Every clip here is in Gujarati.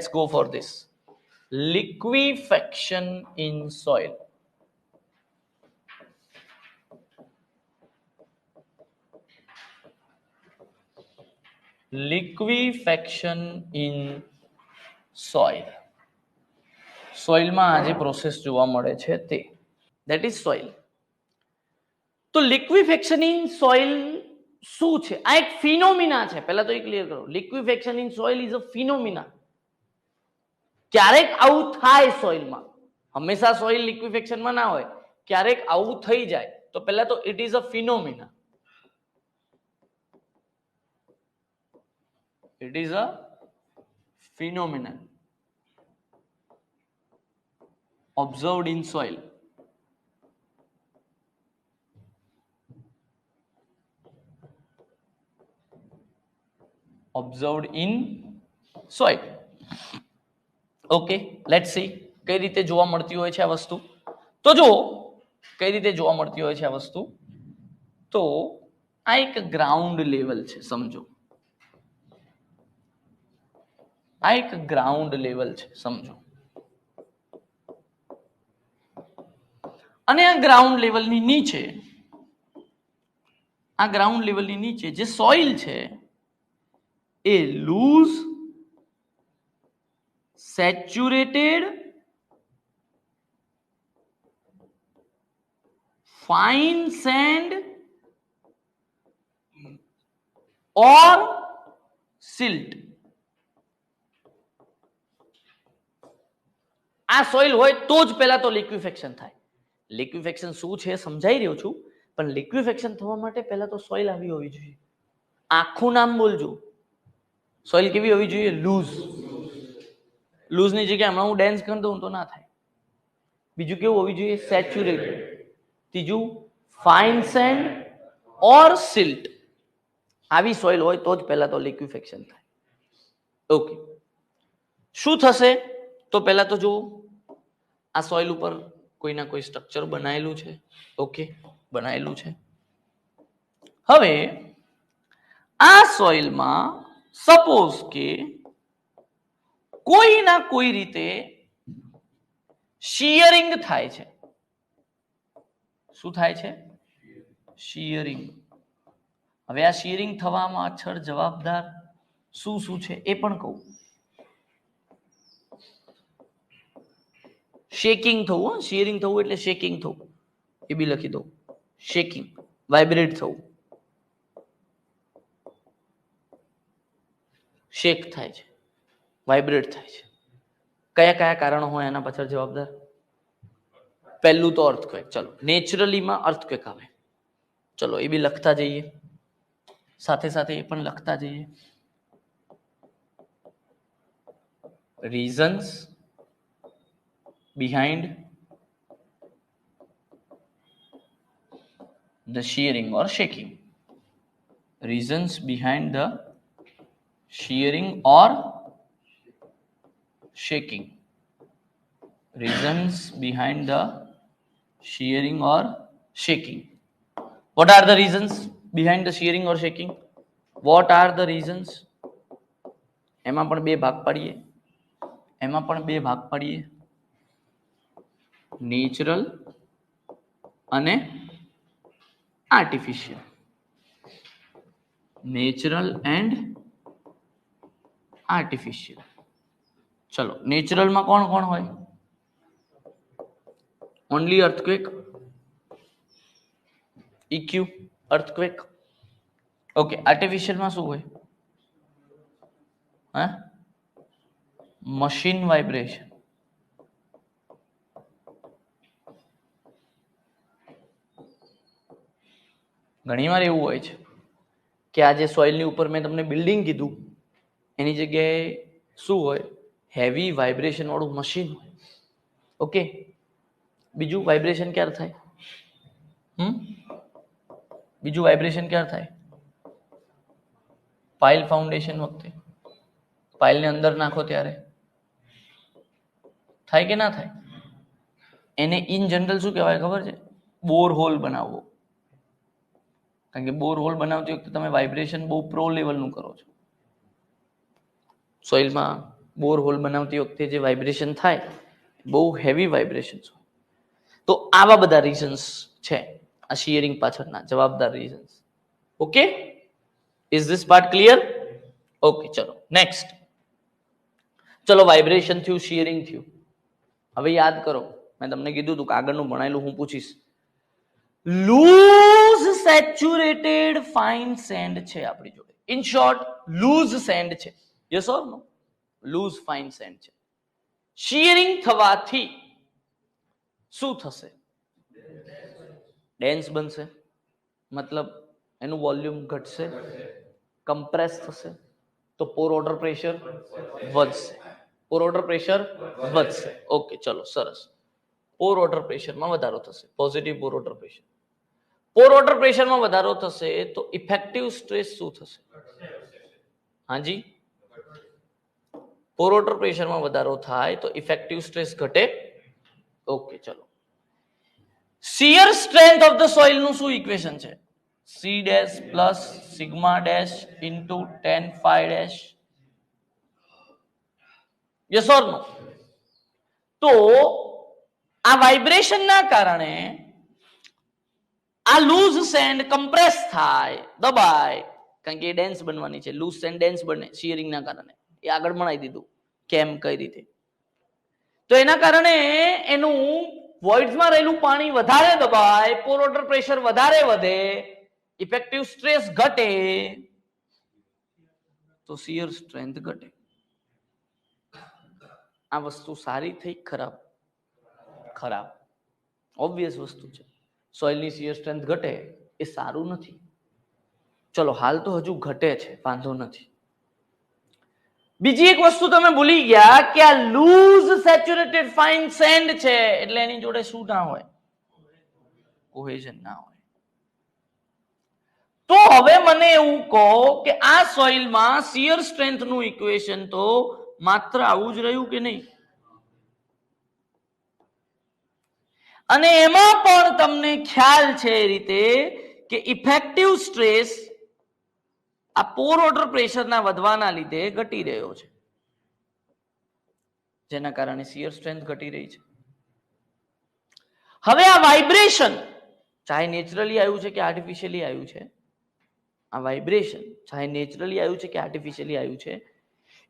let's go for this. Liquefaction in soil. Liquefaction in soil. સોઇલમાં આજે પ્રોસેસ જોવા મળે છે તે ધેટ ઇઝ સોઇલ. તો લિક્વિફેક્શન ઇન સોઇલ શું છે? આ એક ફિનોમિના છે. પહેલા તો એ ક્લિયર કરો. Liquefaction in soil is a phenomena. ક્યારેક આવું થાય સોઇલમાં. હંમેશા સોઇલ લિક્વિફેક્શનમાં ના હોય, ક્યારેક આવું થઈ જાય. તો પહેલા તો it is a phenomena. It is a phenomenon observed in soil. Observed in soil. Okay, let's see કઈ રીતે જોવા મળતી હોય છે આ વસ્તુ. તો જો કઈ રીતે જોવા મળતી હોય છે આ વસ્તુ, તો આ એક ગ્રાઉન્ડ લેવલ છે, સમજો. આ એક ગ્રાઉન્ડ લેવલ છે, સમજો. અને આ ગ્રાઉન્ડ લેવલની નીચે, આ ગ્રાઉન્ડ લેવલની નીચે જે સોઇલ છે એ લૂઝ, સેચ્યુરેટેડ, ફાઇન સેન્ડ ઓર સિલ્ટ. આ સોઇલ હોય તો જ પહેલા તો લિક્વિફેક્શન થાય. લિક્વિફેક્શન શું છે સમજાઈ રહ્યો છું, પણ લિક્વિફેક્શન થવા માટે પહેલા તો સોઇલ આવી હોવી જોઈએ. આખું નામ બોલજો. સોઇલ કેવી હોવી જોઈએ? લૂઝ. લૂઝની જગ્યાએ હમણાં હું ડેન્સ કરી દઉં તો ના થાય. બીજું કેવું હોવી જોઈએ? સેચ્યુરેટેડ. ત્રીજું ફાઇન સેન્ડ ઓર સિલ્ટ. આવી સોઇલ હોય તો જ પહેલા તો લિક્વિફેક્શન થાય. ઓકે, શું થશે? તો પહેલા તો જો આ સોઇલ ઉપર કોઈના કોઈ સ્ટ્રક્ચર બનાયેલું છે. ઓકે, બનાયેલું છે. હવે આ સોઇલમાં સપોઝ કે કોઈના કોઈ રીતે શિયરિંગ થાય છે. શું થાય છે? શિયરિંગ. હવે આ શિયરિંગ થવામાં પાછળ જવાબદાર શું શું છે એ પણ કહું. શેકિંગ થવું, શિયરિંગ થવું એટલે શેકિંગ થવું, એ બી લખી દઉં. શેકિંગ, વાઇબ્રેટ થવું, શેક થાય છે, વાઇબ્રેટ થાય છે. કયા કયા કારણો હોય એના પાછળ જવાબદાર? પહેલું તો અર્થક્વેક. ચલો, નેચરલીમાં અર્થક્વેક આવે. ચલો એ બી લખતા જઈએ, સાથે સાથે એ પણ લખતા જઈએ. Reasons behind the shearing or shaking. Reasons behind the shearing or shaking. Reasons behind the shearing or shaking. What are the reasons behind the shearing or shaking? What are the reasons? એમાં પણ બે ભાગ પાડીએ. નેચરલ અને આર્ટિફિશિયલ. Natural and artificial. ચલો, નેચરલમાં કોણ કોણ હોય? Only earthquake, EQ, earthquake. Okay, આર્ટિફિશિયલમાં શું હોય? હા, મશીન વાઇબ્રેશન. ઘણીવાર એવું હોય છે કે આ જે સોઇલની ઉપર મેં તમને બિલ્ડિંગ કીધું એની જગ્યાએ શું હોય? હેવી વાઇબ્રેશન વાળું મશીન હોય. ઓકે, બીજું વાઇબ્રેશન ક્યારે થાય? બીજું વાઇબ્રેશન ક્યારે થાય? પાઇલ ફાઉન્ડેશન વખતે. પાઇલને અંદર નાખો ત્યારે થાય કે ના થાય? એને ઇન જનરલ શું કહેવાય ખબર છે? બોર હોલ બનાવવો. કારણ કે બોર હોલ બનાવતી વખતે તમે વાઇબ્રેશન બહુ પ્રો લેવલનું કરો છો. સોઇલમાં બોરહોલ બનાવતી વખતે જે વાઇબ્રેશન થાય બહુ હેવી વાઇબ્રેશન્સ હોય. તો આવા બધા રીઝન્સ છે આ શિયરિંગ પાછળના જવાબદાર reasons. Okay, is this part clear? Okay, ચલો નેક્સ્ટ. ચલો વાઇબ્રેશન થયું, શિયરિંગ થયું. હવે યાદ કરો, મેં તમને કીધું હતું કે આગળનું ભણાયેલું હું પૂછીશ. લૂઝ સેચ્યુરેટેડ ફાઇન સેન્ડ છે આપણી જોડે. ઇન શોર્ટ લૂઝ સેન્ડ છે. Yes or no? Loose fine sand છે. શિયરિંગ થવાથી શું થશે? ડેન્સ બનશે, મતલબ એનું વોલ્યુમ ઘટશે, કમ્પ્રેસ થશે, તો પોર વોટર પ્રેશર વધશે. પોર વોટર પ્રેશર વધશે. ઓકે, ચલો સરસ. પોર વોટર પ્રેશરમાં વધારો થશે, પોઝિટિવ પોર વોટર પ્રેશર. પોર વોટર પ્રેશરમાં વધારો થશે તો ઇફેક્ટિવ સ્ટ્રેસ શું થશે? હાજી, પોર વોટર પ્રેશરમાં વધારો થાય તો ઇફેક્ટિવ સ્ટ્રેસ ઘટે. ઓકે, ચલો. Shear strength of the soil નું શું ઇક્વેશન છે? C dash plus sigma dash into tan phi dash. Yes or no? તો આ વાઇબ્રેશન ના કારણે આ લૂઝ સેન્ડ કમ્પ્રેસ થાય, દબાય, કારણ કે એ ડેન્સ બનવાની છે. લૂઝ સેન્ડ ડેન્સ બને શિયરિંગ ના કારણે. એ આગળ ભણાવી દીધું કેમ, કઈ રીતે. તો એના કારણે એનું વોઇડ્સમાં રહેલું પાણી વધારે દબાય, પોર વોટર પ્રેશર વધારે વધે, ઇફેક્ટિવ સ્ટ્રેસ ઘટે, તો શિયર સ્ટ્રેન્થ ઘટે. આ વસ્તુ સારી થઈ ખરાબ? ખરાબ. ઓબ્વિયસ વસ્તુ છે. સોઇલની શિયર સ્ટ્રેન્થ ઘટે એ સારું નથી. ચલો હાલ તો હજુ ઘટે છે, વાંધો નથી. બીજી એક વસ્તુ તમે ભૂલી ગયા કે આ લૂઝ સેચ્યુરેટેડ ફાઇન સેન્ડ છે એટલે એની જોડે શું ના હોય? કોહેઝન ના હોય. તો હવે મને એવું કહો કે આ સોઇલમાં શિયર સ્ટ્રેન્થ નું ઇક્વેશન તો માત્ર આવું જ રહ્યું કે નહીં? અને એમાં પણ તમને ખ્યાલ છે એ રીતે કે ઇફેક્ટિવ સ્ટ્રેસ આ પોર વોટર પ્રેશરના વધવાના લીધે ઘટી રહ્યો છે, જેના કારણે શિયર સ્ટ્રેન્થ ઘટી રહી છે. હવે આ વાઇબ્રેશન ચાહે નેચરલી આવ્યું છે કે આર્ટિફિશિયલી આવ્યું છે, આ વાઇબ્રેશન ચાહે નેચરલી આવ્યું છે કે આર્ટિફિશિયલી આવ્યું છે,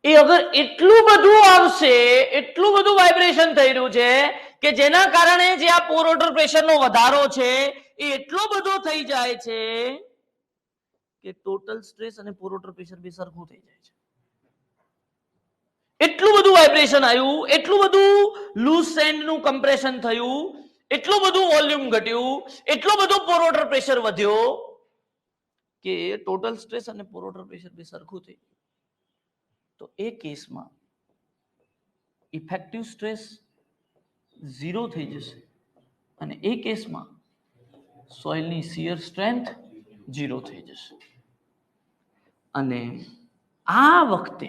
એ અગર એટલું બધું આવશે, એટલું બધું વાઇબ્રેશન થઈ રહ્યું છે કે જેના કારણે જે આ પોર વોટર પ્રેશરનો વધારો છે એ એટલો બધો થઈ જાય છે કે ટોટલ સ્ટ્રેસ અને પોર વોટર પ્રેશર બે સરખું થઈ જાય છે. એટલું બધું વાઇબ્રેશન આવ્યું, એટલું બધું લૂઝ સેન્ડ નું કમ્પ્રેશન થયું, એટલું બધું વોલ્યુમ ઘટ્યું, એટલો બધો પોર વોટર પ્રેશર વધ્યો કે ટોટલ સ્ટ્રેસ અને પોર વોટર પ્રેશર બે સરખું થઈ ગયું. તો એ કેસમાં ઇફેક્ટિવ સ્ટ્રેસ 0 થઈ જશે અને એ કેસમાં સોઇલની શિયર સ્ટ્રેન્થ 0 થઈ જશે. અને આ વખતે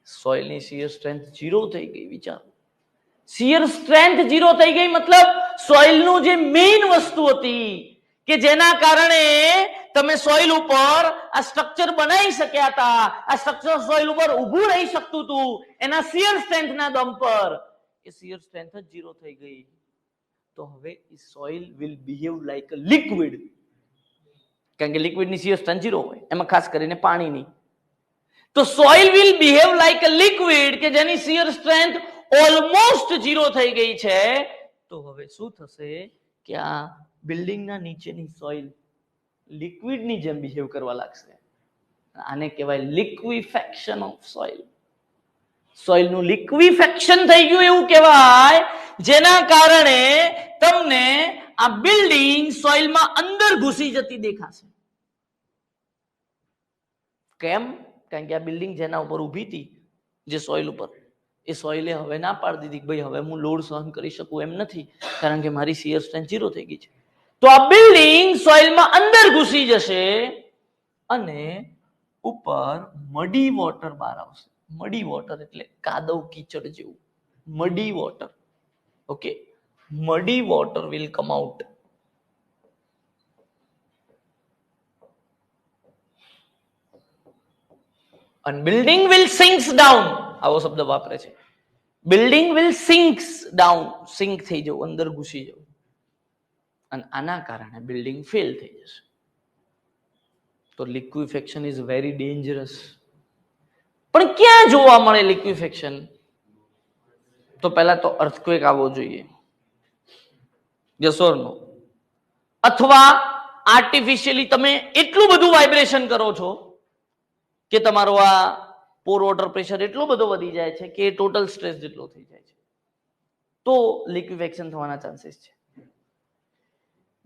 સોઇલની શિયર સ્ટ્રેન્થ 0 થઈ ગઈ. વિચારો, શિયર સ્ટ્રેન્થ 0 થઈ ગઈ મતલબ સોઇલનું જે મેઇન વસ્તુ હતી કે જેના કારણે તમે સોઇલ ઉપર આ સ્ટ્રક્ચર બનાવી શક્યા હતા, આ સ્ટ્રક્ચર સોઇલ ઉપર ઊભું રહી શકતું હતું એના શિયર સ્ટ્રેન્થના દમ પર, એ શિયર સ્ટ્રેન્થ જ 0 થઈ ગઈ. તો હવે soil will behave like a liquid, કારણ કે લિક્વિડની શિયર સ્ટ્રેન્થ 0 હોય, એમાં ખાસ કરીને પાણીની. તો soil will behave like a liquid કે જેની શિયર સ્ટ્રેન્થ ઓલમોસ્ટ 0 થઈ ગઈ છે. તો હવે શું થશે કે આ બિલ્ડિંગના નીચેની સોઇલ લિક્વિડની જેમ બિહેવ કરવા લાગશે. આને કહેવાય લિક્વિફેક્શન ઓફ સોઇલ. સોઇલનું લિક્વિફેક્શન થઈ ગયું એવું કહેવાય, જેના કારણે તમને આ બિલ્ડિંગ સોઇલમાં અંદર ઘૂસી જતી દેખાશે. કેમ? કારણ કે આ બિલ્ડિંગ જેના ઉપર ઊભી હતી, જે સોઇલ ઉપર, એ સોઇલે હવે ના પાડી દીધી કે ભાઈ હવે હું લોડ સહન કરી શકું એમ નથી, કારણ કે મારી શિયર સ્ટ્રેન્થ 0 થઈ ગઈ છે. તો આ બિલ્ડિંગ સોઇલમાં અંદર ઘૂસી જશે અને ઉપર મડી વોટર બહાર આવશે. મડી વોટર એટલે કાદવ કીચડ જેવું, muddy water. Okay, muddy water will come out. And building will sinks down. આવો શબ્દ વાપરે છે. Building will sinks down, sink થઈ જવું, અંદર ઘૂસી જવું, અને આના કારણે બિલ્ડિંગ ફેલ થઈ જશે. તો લિક્વિફેક્શન ઇઝ વેરી ડેન્જરસ. પણ ક્યાં જોવા મળે લિક્વિફેક્શન? તો પહેલા તો અર્થક્વેક આવવો જોઈએ, યસ ઓર નો? અથવા આર્ટિફિશિયલી તમે એટલું બધું વાઇબ્રેશન કરો છો કે તમારો આ પોર વોટર પ્રેશર એટલો બધો વધી જાય છે કે ટોટલ સ્ટ્રેસ જેટલો થઈ જાય છે, તો લિક્વિફેક્શન થવાના ચાન્સીસ છે.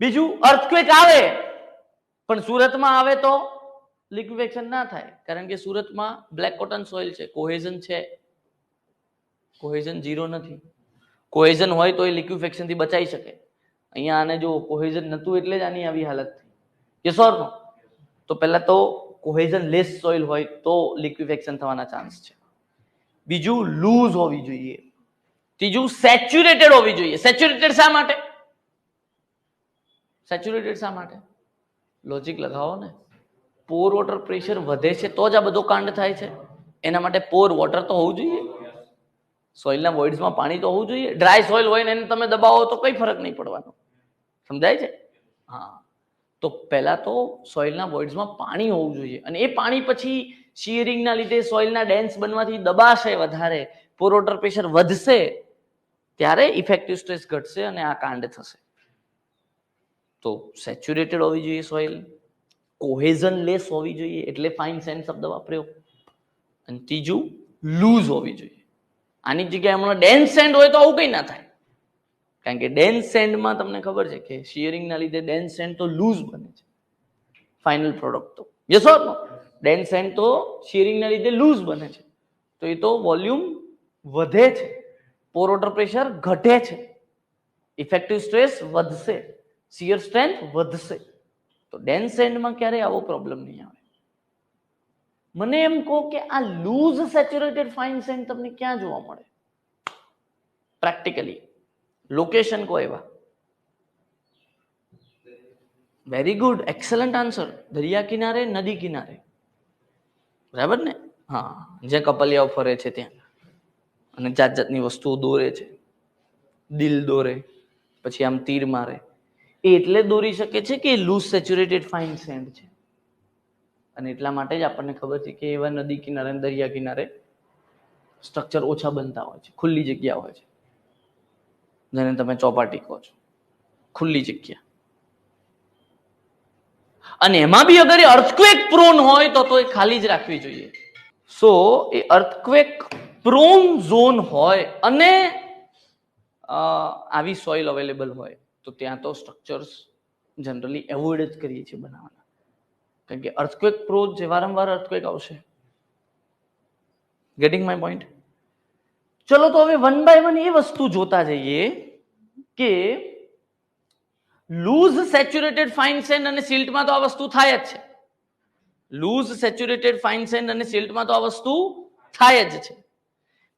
બીજું, અર્થક્વેક આવે પણ સુરતમાં આવે તો લિક્વિફેક્શન ના થાય, કારણ કે સુરતમાં બ્લેક કોટન સોઇલ છે, કોહેઝન છે. કોહેઝન ઝીરો નથી. કોહેઝન હોય તો એ લિક્વિફેક્શન થી બચાઈ શકે. અહીંયા આને જો કોહેઝન નતું એટલે જ આની આવી હાલત થઈ. Yes or no? તો પહેલા તો કોહેઝન લેસ સોઇલ હોય તો લિક્વિફેક્શન થવાના ચાન્સ છે. બીજું, લૂઝ હોવી જોઈએ. ત્રીજું, સેચ્યુરેટેડ હોવી જોઈએ. સેચ્યુરેટેડ શા માટે? સેચ્યુરેટેડ શા માટે? લોજિક લગાવો ને. પોર વોટર પ્રેશર વધે છે તો જ આ બધો કાંડ થાય છે. એના માટે પોર વોટર તો હોવું જોઈએ, સોઇલના વોઇડ્સમાં પાણી તો હોવું જોઈએ. ડ્રાય સોઇલ હોય ને એને તમે દબાવો તો કઈ ફરક નહીં પડવાનો. સમજાય છે? હા. તો પહેલા તો સોઇલના વોઇડ્સમાં પાણી હોવું જોઈએ, અને એ પાણી પછી શિયરિંગના લીધે સોઇલના ડેન્સ બનવાથી દબાશે વધારે, પોર વોટર પ્રેશર વધશે, ત્યારે ઇફેક્ટિવ સ્ટ્રેસ ઘટશે અને આ કાંડ થશે. તો સેચ્યુરેટેડ હોવી જોઈએ સોઇલ, કોહેઝન લેસ હોવી જોઈએ, એટલે ફાઇન સેન્ડ શબ્દ વાપર્યો. અને ત્રીજું, લૂઝ હોવી જોઈએ. આની જગ્યાએ હમણાં ડેન્સ સેન્ડ હોય તો આવું કંઈ ના થાય, કારણ કે ડેન્સ સેન્ડમાં તમને ખબર છે કે શિયરિંગના લીધે ડેન્સ સેન્ડ તો લૂઝ બને છે ફાઇનલ પ્રોડક્ટ. તો yes or no? Dense sand તો શિયરિંગના લીધે લૂઝ બને છે, તો એ તો વોલ્યુમ વધે છે, પોર વોટર પ્રેશર ઘટે છે, ઇફેક્ટિવ સ્ટ્રેસ વધશે, શિયર સ્ટ્રેન્થ વધશે. તો ડેન્સ સેન્ડમાં ક્યારેય આવો પ્રોબ્લેમ નહીં આવે. મને એમ કહો કે આ લૂઝ સેચ્યુરેટેડ ફાઇન સેન્ડ તમને ક્યાં જોવા મળે પ્રેક્ટિકલી? લોકેશન કો એવા? Very good, excellent answer. દરિયા કિનારે, નદી કિનારે, બરાબર ને? હા, જ્યાં કપલિયાઓ ફરે છે ત્યાં, અને જાત જાતની વસ્તુઓ દોરે છે, દિલ દોરે, પછી આમ તીર મારે, એ એટલે દોરી શકે છે કે લૂઝ સેચ્યુરેટેડ ફાઇન સેન્ડ છે. અને એટલા માટે જ આપણને ખબર છે કે એવા નદી કિનારે, દરિયા કિનારે સ્ટ્રક્ચર ઓછા બનતા હોય છે, ખુલ્લી જગ્યા હોય છે, જેને તમે ચોપાટી કહો છો, ખુલ્લી જગ્યા. અને એમાં બી અગર એ અર્થક્વેક પ્રોન હોય તો એ ખાલી જ રાખવી જોઈએ. સો એ અર્થક્વેક પ્રોન ઝોન હોય અને આવી સોઇલ અવેલેબલ હોય તો ત્યાં તો સ્ટ્રક્ચર્સ જનરલી એવોઇડ જ કરીએ છીએ બનાવવાના, કારણ કે અર્થક્વેક પ્રોન છે, વારંવાર અર્થક્વેક આવશે. Gating my point? ચલો તો હવે વન બાય વન એ વસ્તુ જોતા જઈએ કે લૂઝ સેચ્યુરેટેડ ફાઇન સેન્ડ અને સિલ્ટમાં તો આ વસ્તુ થાય જ છે. લૂઝ સેચ્યુરેટેડ ફાઇન સેન્ડ અને સિલ્ટમાં તો આ વસ્તુ થાય જ છે.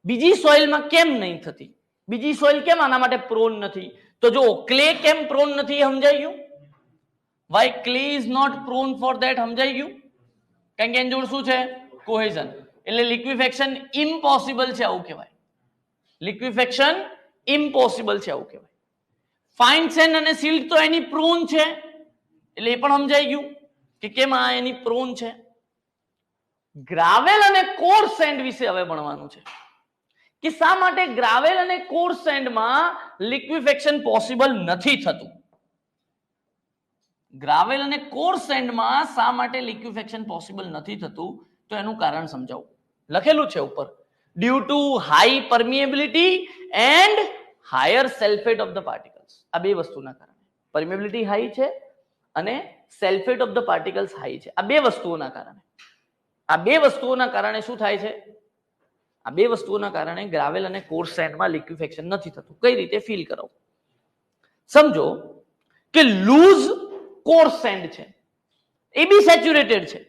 બીજી સોઇલમાં કેમ નહીં થતી? બીજી સોઇલ કેમ આના માટે પ્રોન નથી? તો જો ક્લે કેમ પ્રોન નથી સમજાઈ ગયું? Why clay is not prone for that સમજાઈ ગયું? કારણ કે એની જોડે શું છે? કોહેઝન. એટલે લિક્વિફેક્શન ઇમ્પોસિબલ છે આવું કહેવાય. લિક્વિફેક્શન ઇમ્પોસિબલ છે આવું કહેવાય. ફાઇન સેન્ડ અને સિલ્ટ તો એની પ્રોન છે, એટલે એ પણ સમજાઈ ગયું કે કેમ આ એની પ્રોન છે. ગ્રાવેલ અને કોર્સ સેન્ડ વિશે હવે ભણવાનું છે કે શા માટે ગ્રાવેલ અને કોર્સ સેન્ડમાં લિક્વિફેક્શન પોસિબલ નથી થતું. ગ્રાવેલ અને કોર્સ સેન્ડમાં શા માટે લિક્વિફેક્શન પોસિબલ નથી થતું, તો એનું કારણ સમજાવું. લખેલું છે ઉપર, due to high permeability and higher sulphate of the particles. આ બે વસ્તુના કારણે, પરમિએબિલિટી હાઈ છે અને sulphate of the particles high છે. આ બે વસ્તુઓના કારણે, આ બે વસ્તુઓના કારણે શું થાય છે? આ બે વસ્તુઓના કારણે ગ્રાવેલ અને કોર્સ સેન્ડમાં લિક્વિફેક્શન નથી થતું. કઈ રીતે ફીલ કરો? સમજો કે લૂઝ કોર્સ સેન્ડ છે, એ બી સેચ્યુરેટેડ છે,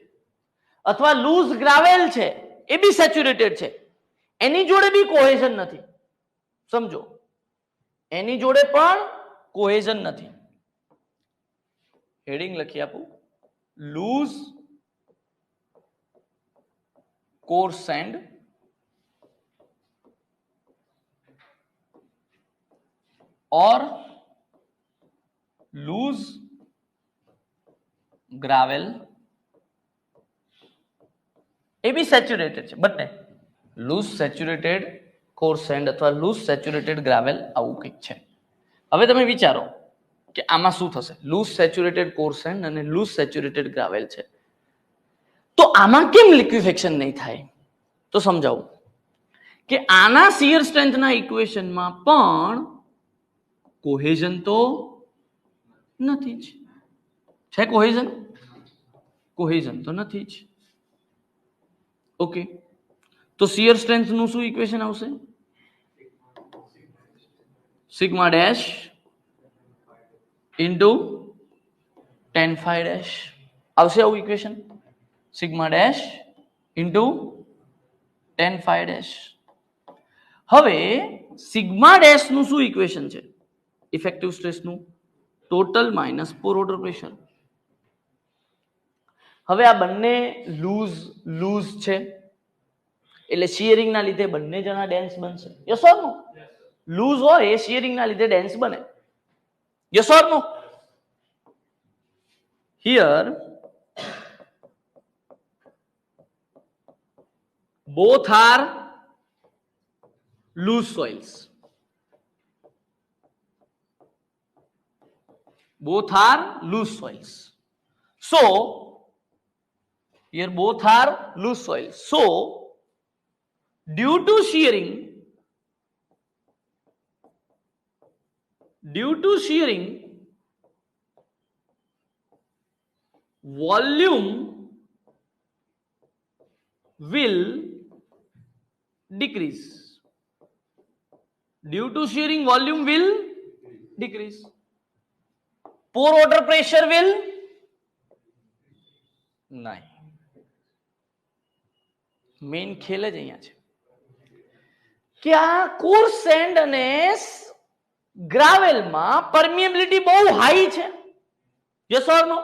અથવા લૂઝ ગ્રાવેલ છે, એ બી સેચ્યુરેટેડ છે, એની જોડે બી કોહેઝન નથી. સમજો, એની જોડે પણ કોહેઝન નથી. હેડિંગ લખી આપું, loose coarse sand or loose gravel એ બી સેચ્યુરેટેડ છે બંને લૂઝ સેચ્યુરેટેડ કોર્સ સેન્ડ અથવા લૂઝ સેચ્યુરેટેડ ગ્રાવેલ આવું કંઈક છે હવે તમે વિચારો કે આમાં શું થશે લૂઝ સેચ્યુરેટેડ કોર્સ સેન્ડ અને લૂઝ સેચ્યુરેટેડ ગ્રાવેલ છે તો આમાં કેમ લિક્વિફેક્શન નહીં થાય તો સમજાવું કે આના શિયર સ્ટ્રેન્થના ઇક્વેશનમાં પણ કોહેઝન તો નથી જ છે કોહેઝન તો નથી જ ઓકે તો શિયર સ્ટ્રેન્થ નું શું ઇક્વેશન આવશે sigma dash into tan phi dash આવશે આવું equation sigma dash into tan phi dash હવે સિગ્મા ડેશ નું શું ઇક્વેશન છે ઇફેક્ટિવ સ્ટ્રેસ નું ટોટલ માઇનસ પોર ઓર્ડર પ્રેશર હવે આ બંને લૂઝ છે એટલે શિયરિંગ ના લીધે બંને જણા ડેન્સ બનશે યસ ઓર નો લૂઝ હોય એ શિયરિંગ ના લીધે ડેન્સ બને yes or no here both are loose soils so here both are loose soils so due to shearing volume will decrease pour water pressure will નહીં મેઇન ખેલ જ અહીંયા છે કે આ કોર્સ સેન્ડ અને ગ્રાવેલમાં પરમિએબિલિટી બહુ હાઈ છે yes or know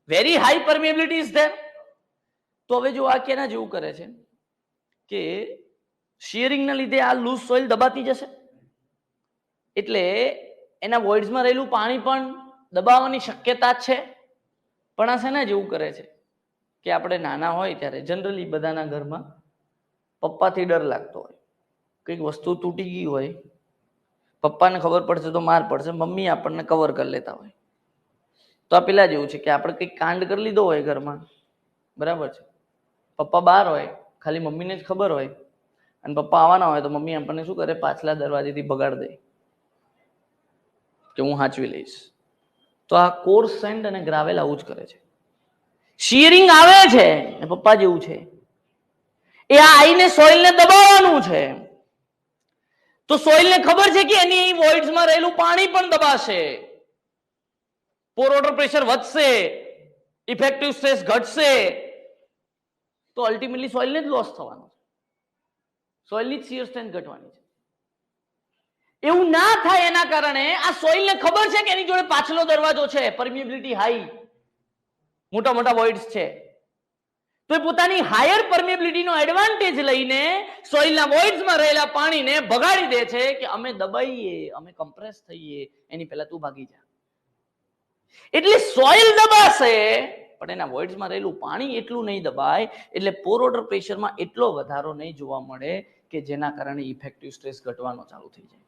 very high permeability is there તો હવે જો આ કેના જેવું કરે છે કે શિયરિંગ ના લીધે આ લૂઝ સોઇલ દબાતી જશે એટલે એના વોઇડ્સમાં રહેલું પાણી પણ દબાવવાની શક્યતા છે પણ આ શેના જેવું કરે છે કે આપણે નાના હોય ત્યારે જનરલી બધાના ઘરમાં પપ્પાથી ડર લાગતો હોય કંઈક વસ્તુ તૂટી ગઈ હોય પપ્પાને ખબર પડશે તો માર પડશે મમ્મી આપણને કવર કરી લેતા હોય તો આ પેલા જેવું છે કે આપણે કંઈક કાંડ કરી લીધો હોય ઘરમાં બરાબર છે પપ્પા બહાર હોય ખાલી મમ્મીને જ ખબર હોય અને પપ્પા આવવાના હોય તો મમ્મી આપણને શું કરે પાછલા દરવાજેથી બગાડ દે કે હું સાચવી લઈશ તો આ કોર્સ સેન્ડ અને ગ્રાવેલ આવું જ કરે છે શિયરિંગ આવે છે પપ્પા જેવું છે એ આ આઈને સોઇલને દબાવવાનું છે તો સોઇલને ખબર છે કે એની વોઇડ્સમાં રહેલું પાણી પણ દબાશે પોર વોટર પ્રેશર વધશે ઇફેક્ટિવ સ્ટ્રેસ ઘટશે તો અલ્ટિમેટલી સોઇલને જ લોસ થવાનો છે સોઇલની જ શિયર સ્ટ્રેન્થ ઘટવાની છે એવું ના થાય એના કારણે આ સોઇલને ખબર છે કે એની જોડે પાછલો દરવાજો છે પરમિએબિલિટી હાઈ મોટા મોટા વોઇડ્સ છે તો એ પોતાની હાયર પરમિએબિલિટીનો એડવાન્ટેજ લઈને સોઇલના વોઇડ્સમાં રહેલા પાણીને ભગાડી દે છે કે અમે દબાઈએ અમે કમ્પ્રેસ થઈએ એની પહેલા તું ભાગી જા એટલે સોઇલ દબાશે પણ એના વોઇડ્સમાં રહેલું પાણી એટલું નહીં દબાય એટલે પોર વોટર પ્રેશરમાં એટલો વધારો નહીં જોવા મળે કે જેના કારણે ઇફેક્ટિવ સ્ટ્રેસ ઘટવાનો ચાલુ થઈ જાય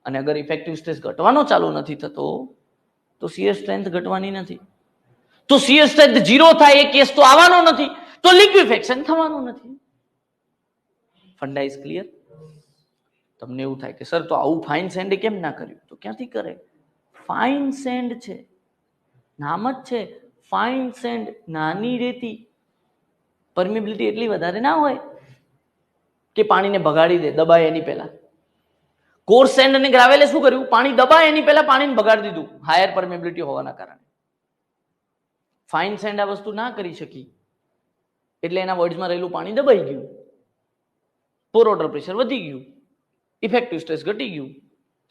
અને અગર ઇફેક્ટિવ સ્ટ્રેસ ઘટવાનો ચાલુ નથી થતો તો શિયર સ્ટ્રેન્થ ઘટવાની નથી તો શિયર સ્ટ્રેન્થ 0 થાય એ કેસ તો આવવાનો નથી તો લિક્વિફેક્શન થવાનું નથી ફંડા ઇઝ ક્લિયર તમને એવું થાય કે સર તો આવું ફાઇન સેન્ડ કેમ ના કર્યું તો ક્યાંથી કરે ફાઇન સેન્ડ છે નામ જ છે ફાઇન સેન્ડ નાની રેતી પરમિએબિલિટી એટલી વધારે ના હોય કે પાણીને ભગાડી દે દબાય એની પહેલા કોર્સ સેન્ડ અને ગ્રાવેલે શું કર્યું પાણી દબાય એની પહેલા પાણીને બગાડી દીધું હાયર પરમિએબિલિટી હોવાના કારણે ફાઇન સેન્ડ આ વસ્તુ ના કરી શકી એટલે એના વોઇડ્સમાં રહેલું પાણી દબાઈ ગયું પોર વોટર પ્રેશર વધી ગયું ઇફેક્ટિવ સ્ટ્રેસ ઘટી ગયું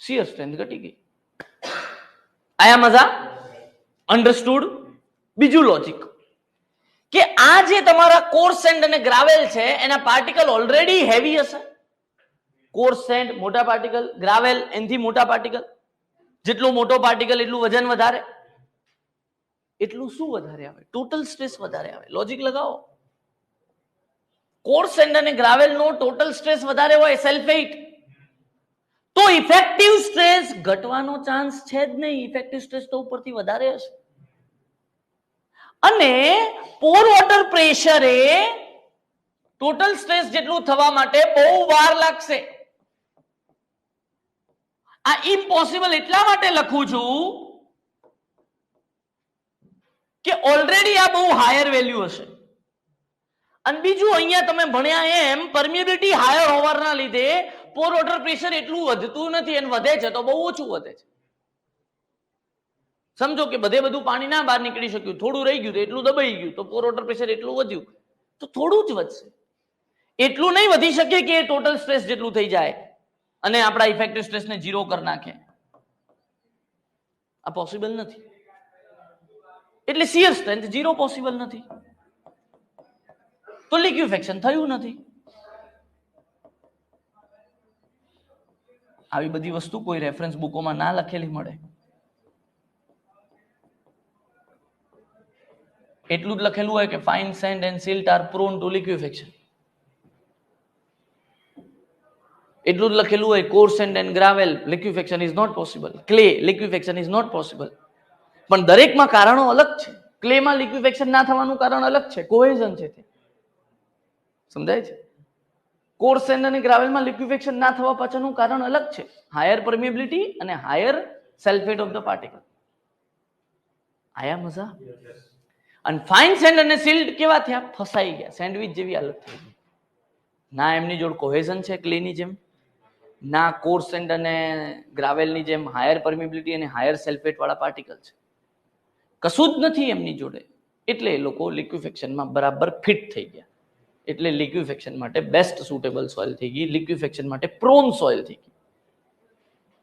શિયર સ્ટ્રેન્થ ઘટી ગઈ આયા મજા અન્ડરસ્ટુડ બીજું લોજિક કે આ જે તમારા કોર્સ સેન્ડ અને ગ્રાવેલ છે એના પાર્ટિકલ ઓલરેડી હેવી હશે કોર્સ સેન્ડ મોટા પાર્ટિકલ, ગ્રાવેલ એનથી મોટા પાર્ટિકલ. જેટલો મોટો પાર્ટિકલ એટલું વજન વધારે. એટલું શું વધારે આવે? ટોટલ સ્ટ્રેસ વધારે આવે. લોજિક લગાવો. કોર્સ સેન્ડ અને ગ્રાવેલ નો ટોટલ સ્ટ્રેસ વધારે હોય સલ્ફેટ, તો ઇફેક્ટિવ સ્ટ્રેસ ઘટવાનો ચાન્સ છે જ નહીં. ઇફેક્ટિવ સ્ટ્રેસ તો ઉપરથી વધારે હશે. અને પોર વોટર પ્રેશરે ટોટલ સ્ટ્રેસ જેટલું થવા માટે બહુ વાર લાગશે. આ ઇમ્પોસિબલ એટલા માટે લખું છું કે ઓલરેડી આ બહુ હાયર વેલ્યુ હશે. અને બીજું અહીંયા તમે ભણ્યા એમ પરમિએબિલિટી હાયર હોવાના લીધે પોર વોટર પ્રેશર એટલું વધતું નથી, અને વધે છે તો બહુ ઓછું વધે છે. સમજો કે બધું પાણી ના બહાર નીકળી શક્યું, થોડું રહી ગયું તો એટલું દબાઈ ગયું, તો પોર વોટર પ્રેશર એટલું વધ્યું, તો થોડું જ વધશે. એટલું નહીં વધી શકે કે ટોટલ સ્ટ્રેસ જેટલું થઈ જાય અને આપણા ઇફેક્ટિવ સ્ટ્રેસને ઝીરો કરી નાખે. આ પોસિબલ નથી. એટલે શિયર સ્ટ્રેન્થ ઝીરો પોસિબલ નથી, તો લિક્વિફેક્શન થયું નથી. આવી બધી વસ્તુ કોઈ રેફરન્સ બુકોમાં ના લખેલી મળે. એટલું જ લખેલું હોય કે fine sand and silt are prone to liquefaction. એટલું જ લખેલું હોય coarse sand and gravel liquefaction is not possible, clay liquefaction is not possible. પણ દરેકમાં કારણો અલગ છે. ક્લેમાં લિક્વિફેક્શન ના થવાનું કારણ અલગ છે, કોહેઝન છે તે. સમજાય છે? કોર્સ સેન્ડ અને ગ્રાવેલમાં લિક્વિફેક્શન ના થવા પાછળનું કારણ અલગ છે, હાયર પરમિએબિલિટી અને higher sulphate of the particle. આયા મજા? અને ફાઇન સેન્ડ અને સિલ્ટ કેવા થયા? ફસાઈ ગયા, સેન્ડવિચ જેવી હાલત થઈ ગઈ. ના એમની જોડ કોહેઝન છે ક્લેની જેમ, ના કોર્સ સેન્ડ અને ગ્રાવેલની જેમ હાયર પરમિએબિલિટી અને હાયર સલ્ફેટ વાળા પાર્ટિકલ છે. કશું જ નથી એમની જોડે. એટલે એ લોકો લિક્વિફેક્શનમાં બરાબર ફિટ થઈ ગયા. એટલે લિક્વિફેક્શન માટે બેસ્ટ સુટેબલ સોઇલ થઈ ગઈ, લિક્વિફેક્શન માટે પ્રોન સોઇલ થઈ ગઈ.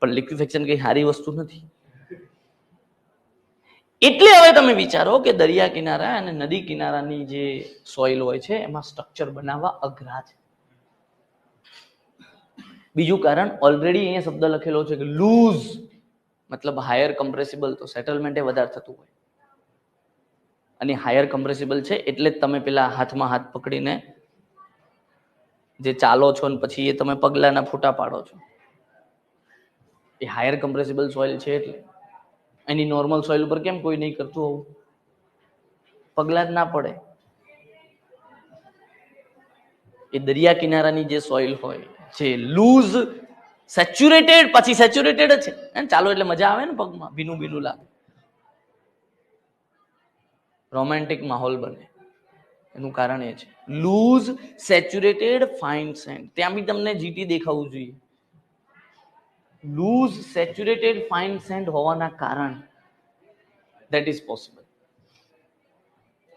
પણ લિક્વિફેક્શન કઈ સારી વસ્તુ નથી. એટલે હવે તમે વિચારો કે દરિયા કિનારા અને નદી કિનારાની જે સોઇલ હોય છે એમાં સ્ટ્રક્ચર બનાવવા અઘરા છે. બીજું કારણ ઓલરેડી અહીંયા શબ્દ લખેલો છે કે લૂઝ, મતલબ હાયર કમ્પ્રેસિબલ, તો સેટલમેન્ટ એ વધારે થતું હોય. અને હાયર કમ્પ્રેસિબલ છે એટલે જ તમે પેલા હાથમાં હાથ પકડીને જે ચાલો છો ને પછી એ તમે પગલાના ફૂટા પાડો છો, એ હાયર કમ્પ્રેસિબલ સોઇલ છે. એટલે એની નોર્મલ સોઇલ ઉપર કેમ કોઈ નહીં કરતું હોવું? પગલા જ ના પડે. એ દરિયા કિનારાની જે સોઇલ હોય છે લૂઝ, સેચ્યુરેટેડ, પછી સેચ્યુરેટેડ જ છે. ચાલો એટલે મજા આવે ને, પગમાં ભીનું ભીનું લાગે, રોમેન્ટિક માહોલ બને. એનું કારણ એ છે લૂઝ, સેચ્યુરેટેડ, ફાઇન સેન્ડ. ત્યાં બી તમને જીટી દેખાવું જોઈએ. લૂઝ, સેચ્યુરેટેડ, ફાઇન સેન્ડ હોવાના કારણ that is possible.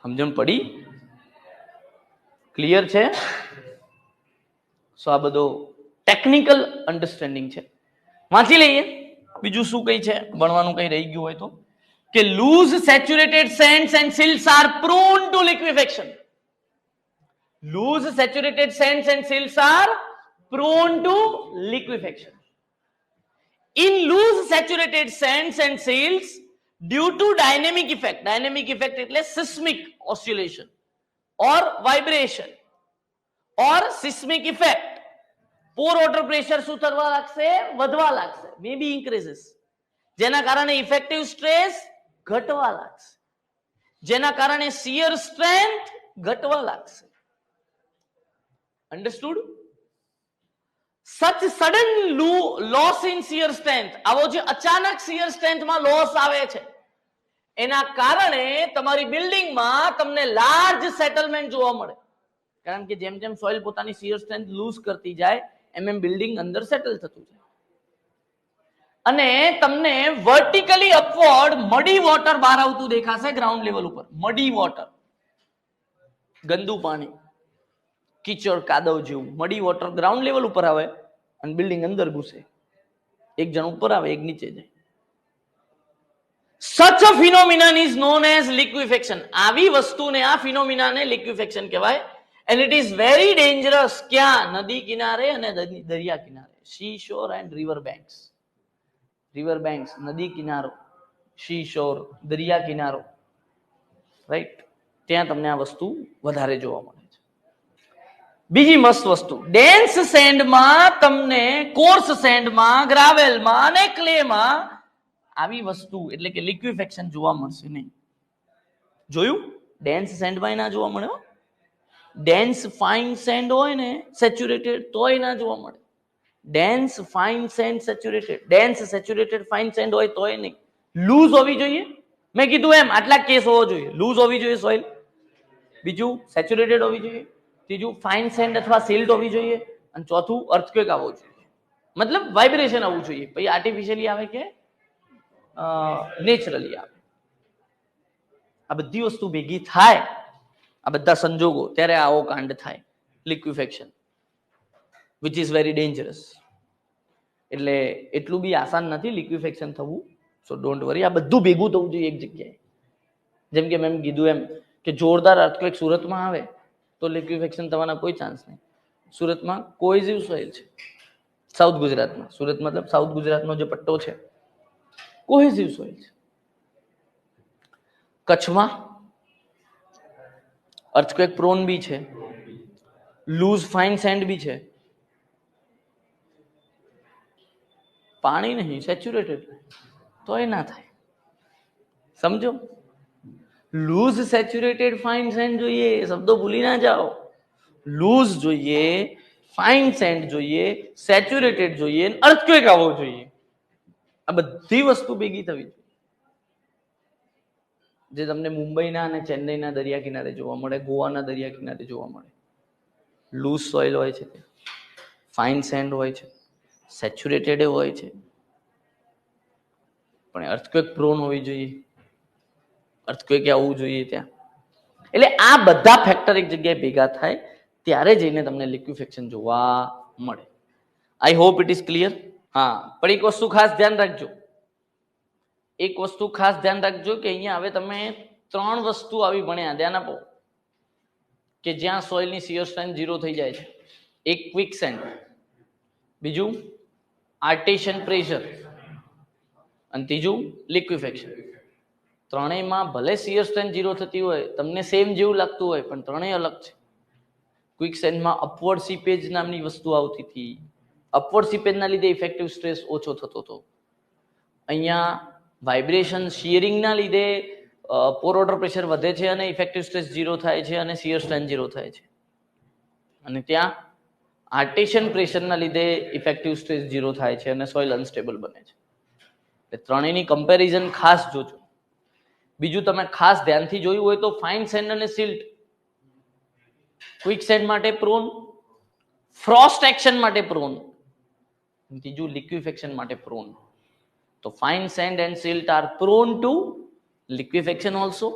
સમજણ પડી? ક્લિયર છે? સો આ બધો ટેકનિકલ અન્ડરસ્ટેન્ડિંગ છે. વાંચી લઈએ બીજું શું કઈ છે, ભણવાનું કઈ રહી ગયું હોય તો. કે loose, saturated sands and silts are prone to liquefaction. Loose saturated sands and silts are prone to liquefaction. In loose saturated sands and silts, due to dynamic effect એટલે seismic oscillation or vibration or seismic effect, pour water pressure શું થવા લાગશે? વધવા લાગશે, maybe increases. જેના કારણે effective stress ઘટવા લાગશે, જેના કારણે shear strength ઘટવા લાગશે. Understood? Such sudden loss in shear strength, આવો જે અચાનક shear strength માં લોસ આવે છે એના કારણે તમારી બિલ્ડિંગમાં તમને લાર્જ સેટલમેન્ટ જોવા મળે. કારણ કે જેમ જેમ સોઇલ પોતાની shear strength લૂઝ કરતી જાય એમ એમ બિલ્ડિંગ અંદર સેટલ થતું જાય. અને તમને વર્ટિકલી અપવર્ડ મડી વોટર બહાર આવતું દેખાશે ગ્રાઉન્ડ લેવલ ઉપર. મડી વોટર, ગંદુ પાણી, કીચડ, કાદવ જેવું મડી વોટર ગ્રાઉન્ડ લેવલ ઉપર આવે અને બિલ્ડિંગ અંદર ઘૂસે. એક જણ ઉપર આવે, એક નીચે જાય. Such a phenomenon is known as liquefaction. આવી વસ્તુને, આ ફિનોમિનાને લિક્વિફેક્શન કહેવાય. And it is very dangerous. ક્યાં? નદી કિનારે અને દરિયા કિનારે. Sea shore and river banks. River banks, નદી કિનારો, સી શોર, દરિયા કિનારો, રાઈટ, ત્યાં તમને આ વસ્તુ વધારે જોવા મળે છે. બીજી મસ્ત વસ્તુ, ડેન્સ સેન્ડમાં તમને, કોર્સ સેન્ડમાં, ગ્રાવેલમાં અને ક્લેમાં આવી વસ્તુ એટલે કે લિક્વિફેક્શન જોવા મળશે નહીં. જોયું? ડેન્સ સેન્ડમાં ના જોવા મળે. ડેન્સ ફાઇન સેન્ડ હોય ને સેચ્યુરેટેડ, તોય ના જોવા મળે. Dense fine sand saturated, dense saturated fine sand હોય તોય નહીં. લૂઝ હોવી જોઈએ. મેં કીધું એમ આટલા કેસ હોવો જોઈએ. લૂઝ હોવી જોઈએ સોઇલ, બીજું સેચ્યુરેટેડ હોવી જોઈએ, ત્રીજું ફાઇન સેન્ડ અથવા સિલ્ટ હોવી જોઈએ, અને ચોથું અર્થક્વેક આવવો જોઈએ. મતલબ વાઇબ્રેશન આવવું જોઈએ. પછી આર્ટિફિશિયલી આવે કે નેચરલી આવે. આ બધી વસ્તુ ભેગી થાય, આ બધા સંજોગો, ત્યારે આવો કાંડ થાય, લિક્વિફેક્શન, વિચ ઇઝ વેરી ડેન્જરસ. એટલે એટલું બી આસાન નથી લિક્વિફેક્શન થવું. સો ડોન્ટ વરી. આ બધું ભેગું થવું જોઈએ એક જગ્યાએ. જેમ કે મેં કીધું એમ કે જોરદાર અર્થક્વેક સુરતમાં આવે તો લિક્વિફેક્શન થવાના કોઈ ચાન્સ નહીં. સુરતમાં કોહેઝિવ સોઇલ છે. સાઉથ ગુજરાતમાં, સુરત મતલબ સાઉથ ગુજરાતનો જે પટ્ટો છે, કોહેઝિવ સોઇલ છે. કચ્છમાં અર્થક્વેક પ્રોન બી છે, લૂઝ ફાઇન સેન્ડ બી છે, પાણી નહીં, સેચ્યુરેટેડ, તો એ ના થાય. સમજો? લૂઝ સેચ્યુરેટેડ ફાઇન સેન્ડ જોઈએ, શબ્દો ભૂલી ના જાઓ. લૂઝ જોઈએ, ફાઇન સેન્ડ જોઈએ, સેચ્યુરેટેડ જોઈએ, અર્થક્વેક આવવો જોઈએ. આ બધી વસ્તુ ભેગી થવી જોઈએ. જે તમને મુંબઈના અને ચેન્નઈના દરિયા કિનારે જોવા મળે, ગોવાના દરિયા કિનારે જોવા મળે. લૂઝ સોઇલ હોય છે, ફાઇન સેન્ડ હોય છે, સેચ્યુરેટેડ હોય છે, પણ અર્થક્વેક પ્રોન હોવી જોઈએ, અર્થક્વેક આવવું જોઈએ ત્યાં. એટલે આ બધા ફેક્ટર એક જગ્યાએ ભેગા થાય ત્યારે જઈને તમને લિક્વિફેક્શન જોવા મળે. I hope it is clear. હા, પણ એક વસ્તુ ખાસ ધ્યાન રાખજો. એક વસ્તુ ખાસ ધ્યાન રાખજો કે અહીંયા હવે તમે 3 વસ્તુ આવી ભણ્યા, ધ્યાન આપો, કે જ્યાં સોઇલની શિયર સ્ટ્રેન્થ 0 થઈ જાય છે. એક ક્વિક સેન્ડ, બીજું આર્ટેશિયન પ્રેશર, અને ત્રીજું લિક્વિફેક્શન. ત્રણેયમાં ભલે શિયર સ્ટ્રેન્થ 0 થતી હોય, તમને સેમ જેવું લાગતું હોય, પણ ત્રણેય અલગ છે. ક્વિક સેન્ડમાં અપવર્ડ સીપેજ નામની વસ્તુ આવતી હતી. અપવર્ડ સીપેજના લીધે ઇફેક્ટિવ સ્ટ્રેસ ઓછો થતો હતો. અહીંયા વાઇબ્રેશન શિયરિંગના લીધે પોર વોટર પ્રેશર વધે છે અને ઇફેક્ટિવ સ્ટ્રેસ 0 થાય છે અને શિયર સ્ટ્રેન્થ 0 થાય છે. અને ત્યાં આર્ટેશિયન પ્રેશરના લીધે ઇફેક્ટિવ સ્ટ્રેસ 0 થાય છે અને સોઇલ અનસ્ટેબલ બને છે. એટલે ત્રણેયની કમ્પેરિઝન ખાસ જોજો. બીજું તમે ખાસ ધ્યાનથી જોયું હોય તો ફાઇન સેન્ડ અને સિલ્ટ ક્વિક સેન્ડ માટે પ્રોન, ફ્રોસ્ટ એક્શન માટે પ્રોન, ત્રીજું લિક્વિફેક્શન માટે પ્રોન. તો fine sand and silt are prone to liquefaction also,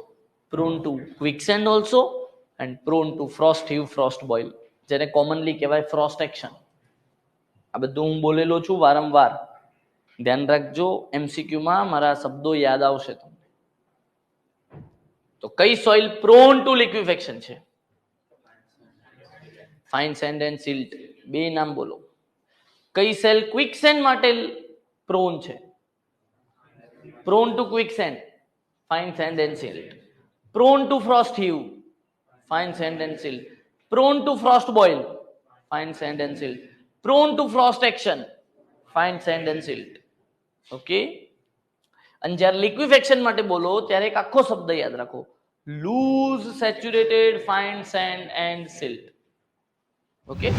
prone to quicksand also, and prone to frost heave, frost boil, જેને કોમનલી કહેવાય ફ્રોસ્ટ એક્શન. આ બધું હું બોલેલો છું વારંવાર, ધ્યાન રાખજો. એમસીક્યુમાં મારા શબ્દો યાદ આવશે તમને. તો કઈ સોઇલ પ્રોન ટુ લિક્વિફેક્શન છે? ફાઇન સેન્ડ એન્ડ સિલ્ટ, બે નામ બોલો. કઈ સેલ ક્વિક સેન્ડ માટે પ્રોન છે? Prone to quick sand, fine sand and silt. Prone to frost heave, fine sand and silt. Prone to frost boil, fine sand and silt. Prone to frost action, fine sand and silt. Okay? અને જ્યારે લિક્વિફેક્શન માટે બોલો ત્યારે એક આખો શબ્દ યાદ રાખો, loose saturated fine sand and silt. Okay?